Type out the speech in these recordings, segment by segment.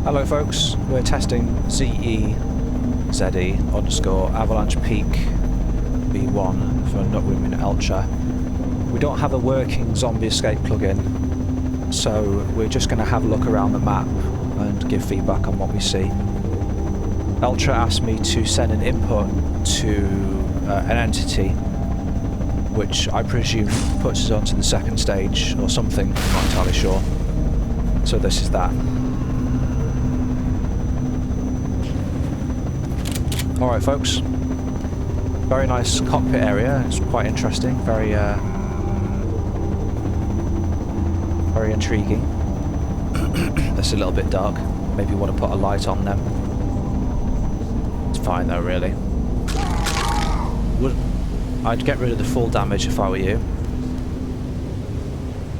Hello folks, we're testing ZE underscore Avalanche Peak V1 for nutwoomy and Eltra. We don't have a working zombie escape plugin, so we're just going to have a look around the map and give feedback on what we see. Eltra asked me to send an input to an entity, which I presume puts us onto the second stage or something, I'm not entirely sure. So this is that. Alright folks, very nice cockpit area, it's quite interesting, very intriguing. It's a little bit dark, maybe you want to put a light on them. It's fine though really. I'd get rid of the full damage if I were you.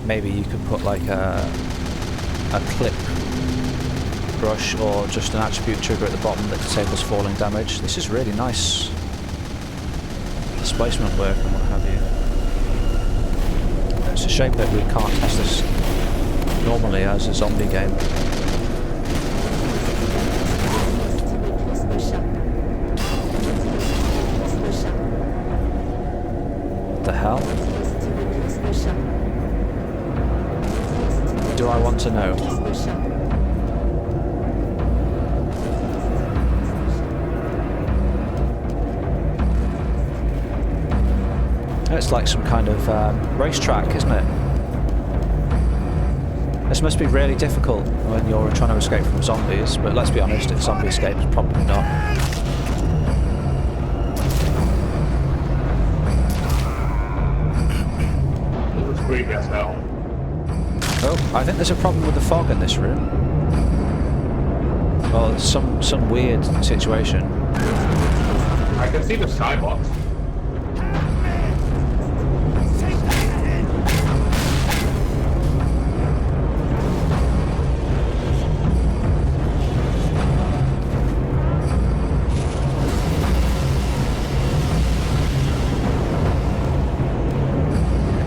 Maybe you could put like a clip brush or just an attribute trigger at the bottom that disables falling damage. This is really nice displacement work and what have you. It's a shame that we can't test this normally as a zombie game. What the hell? Do I want to know? It's like some kind of racetrack, isn't it? This must be really difficult when you're trying to escape from zombies, but let's be honest, if zombie escape is probably not. It was creepy as hell. Oh, I think there's a problem with the fog in this room. Well, it's some weird situation. I can see the skybox.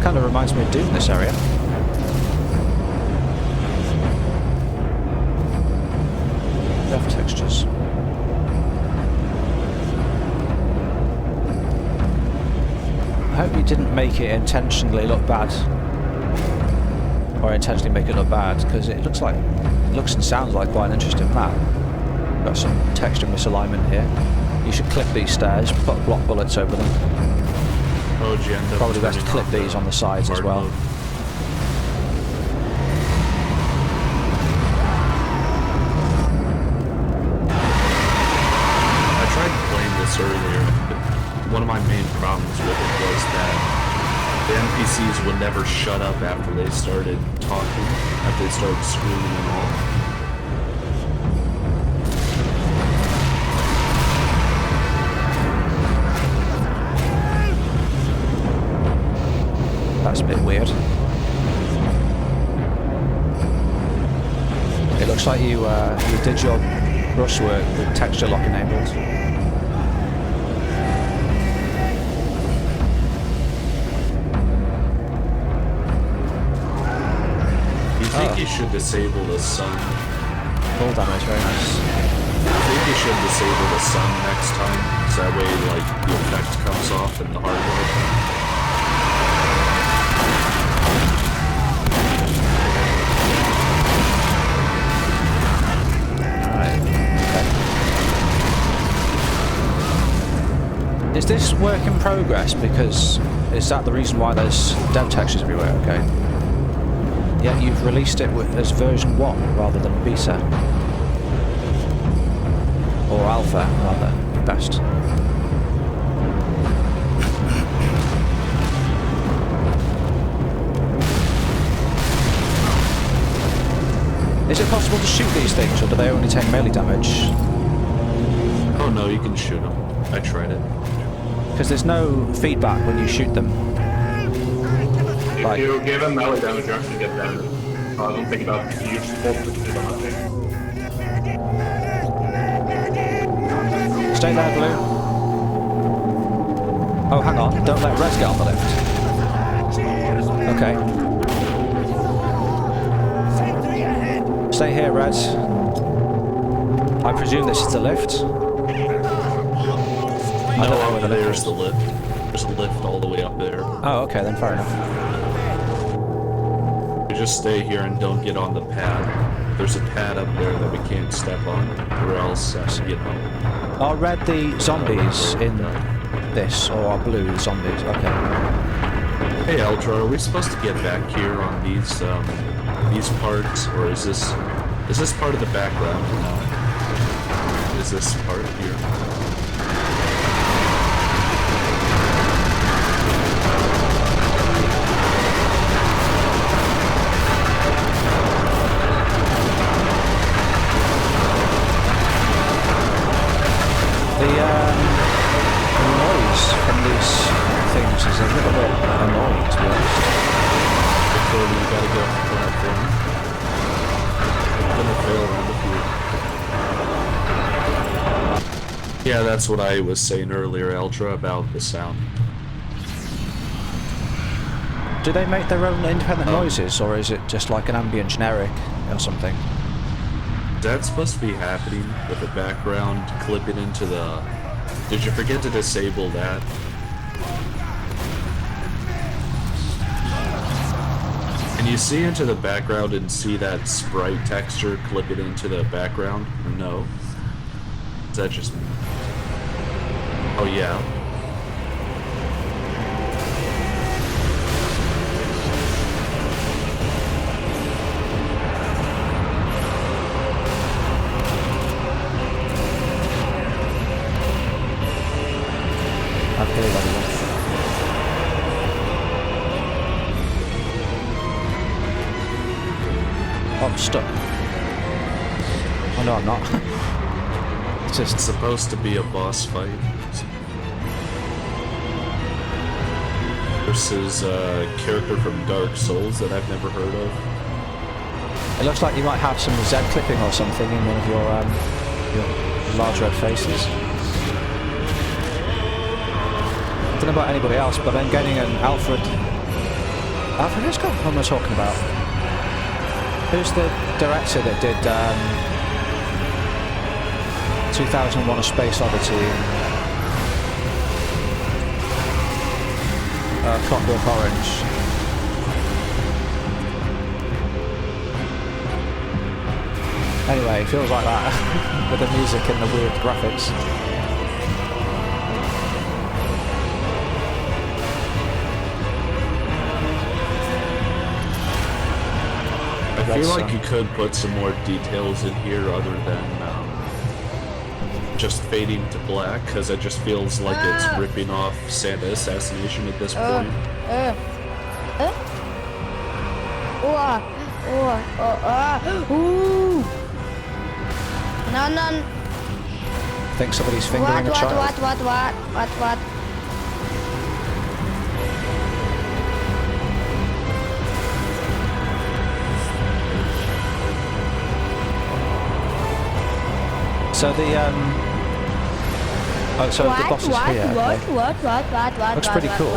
Kind of reminds me of Doom, this area. Dev textures. I hope you didn't make it intentionally look bad, or intentionally make it look bad, because it looks and sounds like quite an interesting map. Got some texture misalignment here. You should clip these stairs, put block bullets over them. Probably best to clip these on the sides as well. I tried playing this earlier, but one of my main problems with it was that the NPCs would never shut up after they started talking, after they started screaming and all. That's a bit weird. It looks like you did your brushwork with texture lock enabled. You think you should disable the sun? Full damage, very nice. I think you should disable the sun next time, so that way like the effect comes off in the hard mode. Is this work in progress? Because is that the reason why there's dev textures everywhere? Okay. Yet you've released it as version 1 rather than beta. Or alpha, rather, best. Is it possible to shoot these things, or do they only take melee damage? Oh no, you can shoot them. I tried it. Because there's no feedback when you shoot them. If you give them melee damage, you actually get damage. I don't think that you're supposed to do nothing. Stay there, Blue. Oh, hang on. Don't let Red get on the lift. Okay. Stay here, Red. I presume this is the lift. I don't know where the lift there's is. the lift. There's a lift all the way up there. Oh, okay, then fair enough. We just stay here and don't get on the pad. There's a pad up there that we can't step on, or else, you know. Are red the zombies in this, or are blue the zombies? Okay. Hey Eltra, are we supposed to get back here on these parts, or is this part of the background or not? Is this part here? The noise from these things is a little bit annoying, to be honest. Before we gotta go off the platform. I'm gonna fail around the view. Yeah, that's what I was saying earlier, Eltra, about the sound. Do they make their own independent noises, or is it just like an ambient generic or something? That's supposed to be happening with the background clipping into the... Did you forget to disable that? Can you see into the background and see that sprite texture clipping into the background? Or no? Is that just... Oh yeah. Okay, buddy. Oh, I'm stuck. Oh no, I'm not. It's just... It's supposed to be a boss fight. Versus a character from Dark Souls that I've never heard of. It looks like you might have some Z clipping or something in one of your large red faces. I don't know about anybody else, but I'm getting an Alfred, who's got, what am I talking about? Who's the director that did 2001 A Space Odyssey and Clockwork Orange? Anyway, it feels like that with the music and the weird graphics. I feel like you could put some more details in here other than just fading to black, because it just feels like it's ripping off Santa Assassination at this point. No. I think somebody's fingering a child. What? So the so the boss is here. Okay. Looks pretty cool.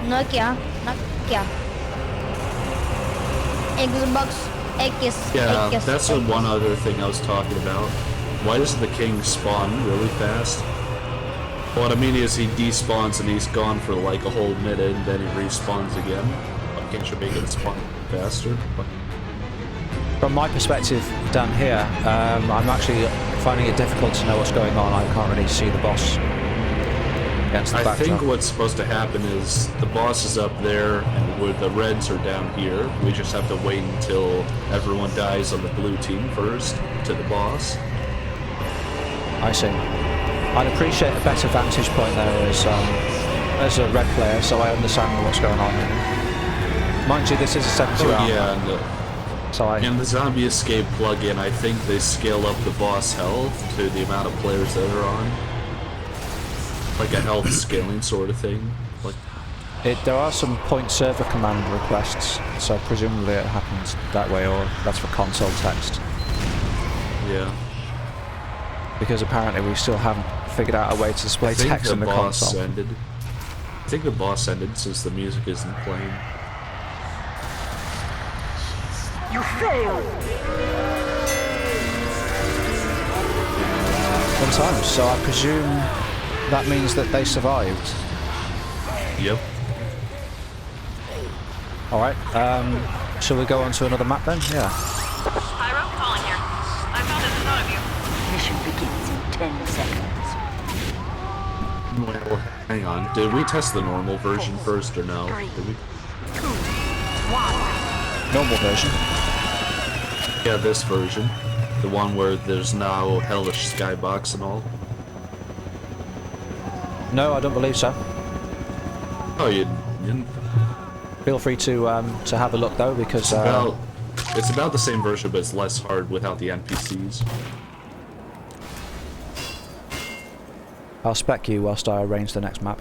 Nokia. Xbox X. Yeah, that's one other thing I was talking about. Why does the king spawn really fast? What I mean is he despawns and he's gone for like a whole minute and then he respawns again. Why can't you make it spawn faster? From my perspective down here, I'm actually finding it difficult to know what's going on. I can't really see the boss against the I backdrop. think what's supposed to happen is the boss is up there and where the reds are down here. We just have to wait until everyone dies on the blue team first to the boss. I see. I'd appreciate a better vantage point there as a red player, so I understand what's going on. Mind you, this is a 72 hour. Yeah, and So in the Zombie Escape plugin, I think they scale up the boss health to the amount of players that are on. Like a health scaling sort of thing. Like there are some point server command requests, so presumably it happens that way, or that's for console text. Yeah. Because apparently we still haven't figured out a way to display text in the console. I think the boss ended since the music isn't playing. You failed! One time, so I presume that means that they survived. Yep. Alright, shall we go on to another map then? Yeah. Pyro, Colin here. I found a ton of you. Mission begins in 10 seconds. Well, hang on. Did we test the normal version first or no? 3, Did we? 2, 1. Normal version. Yeah, this version. The one where there's now hellish skybox and all. No, I don't believe so. Oh, you didn't? Feel free to have a look though, because It's about the same version, but it's less hard without the NPCs. I'll spec you whilst I arrange the next map.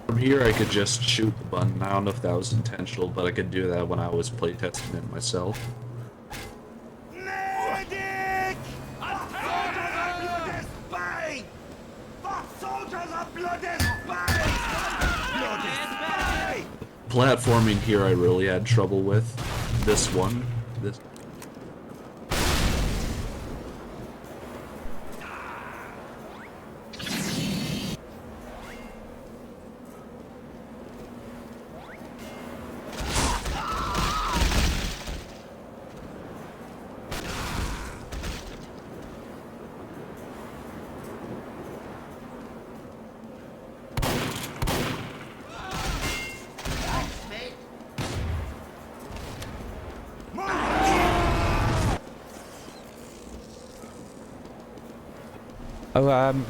From here, I could just shoot the button. I don't know if that was intentional, but I could do that when I was playtesting it myself. Medic! Soldiers of bloody spy! For soldiers of bloody spy! Bloody spy! Platforming here, I really had trouble with. This one. This.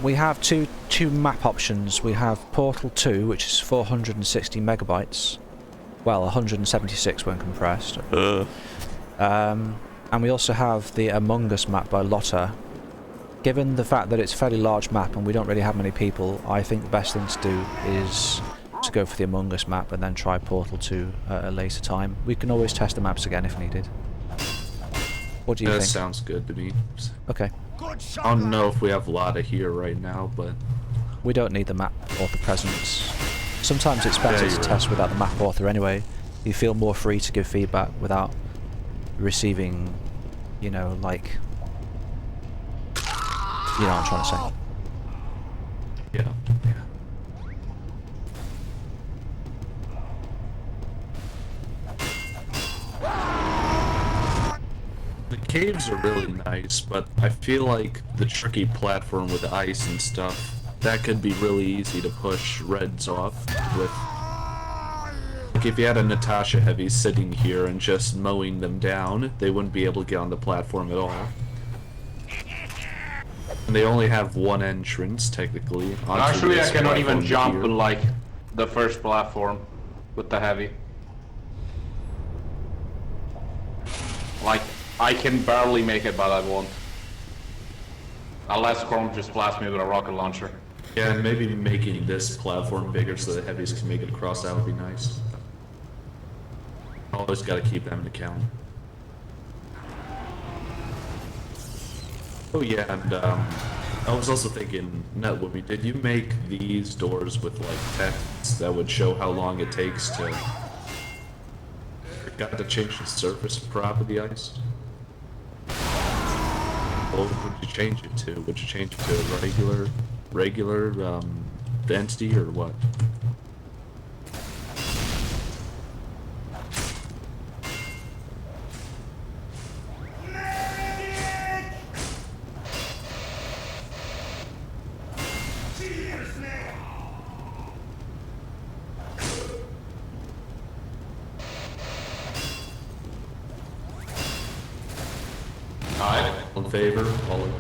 We have two map options. We have Portal 2, which is 460 megabytes. Well, 176 when compressed. And we also have the Among Us map by Lotta. Given the fact that it's a fairly large map and we don't really have many people, I think the best thing to do is to go for the Among Us map and then try Portal 2 at a later time. We can always test the maps again if needed. What do you think? That sounds good to me. Okay. I don't know if we have Lotta here right now, but We don't need the map author presence. Sometimes it's better to test without the map author anyway. You feel more free to give feedback without receiving, you know, like... You know what I'm trying to say. yeah. The caves are really nice, but I feel like the tricky platform with the ice and stuff, that could be really easy to push Reds off with. Like if you had a Natasha heavy sitting here and just mowing them down, they wouldn't be able to get on the platform at all. And they only have one entrance, technically. Actually, I cannot even platform jump here. on, like, the first platform with the heavy. Like, I can barely make it, but I won't. Unless Chrome just blasts me with a rocket launcher. Yeah, and maybe making this platform bigger so the heavies can make it across, that would be nice. Always gotta keep them in account. Oh yeah, and I was also thinking, nutwoomy, did you make these doors with like text that would show how long it takes to... Forgot to change the surface prop of the ice? What would you change it to? Would you change it to a regular density or what? Alright. All in favor? All in...